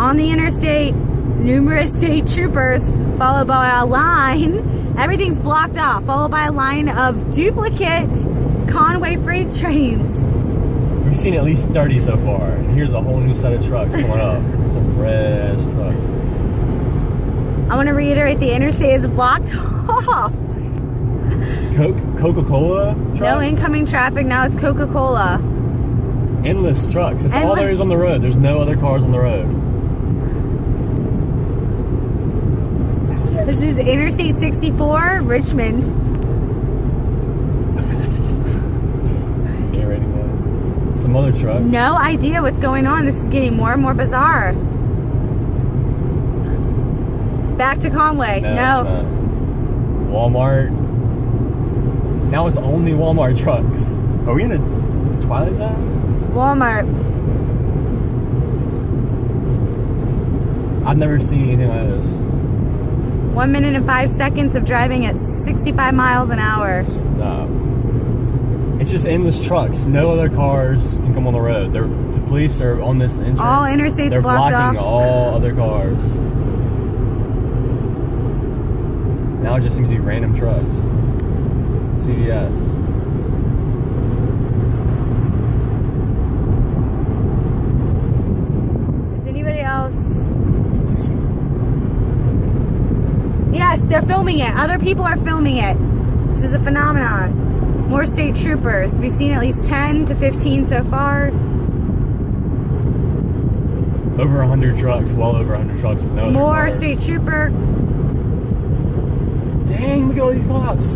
on the interstate, numerous state troopers, followed by a line. Everything's blocked off, followed by a line of duplicate Conway freight trains. We've seen at least 30 so far, and here's a whole new set of trucks coming up. Some red trucks. I want to reiterate, the interstate is blocked off. Coca-Cola trucks? No incoming traffic, now it's Coca-Cola. Endless trucks. That's all there is on the road. There's no other cars on the road. This is Interstate 64, Richmond. Some other trucks. No idea what's going on. This is getting more and more bizarre. Back to Conway. No. Walmart. Now it's only Walmart trucks. Are we in a Twilight Zone? Walmart. I've never seen anything like this. 1 minute and 5 seconds of driving at 65 miles an hour. Stop. It's just endless trucks. No other cars can come on the road. The police are on this entrance. All interstates They're blocked blocking off. all other cars. Now it just seems to be random trucks. CVS. Is anybody else? Yes, they're filming it. Other people are filming it. This is a phenomenon. More state troopers. We've seen at least 10 to 15 so far. Over 100 trucks, well over 100 trucks with no other More cars. state trooper. Dang, look at all these cops.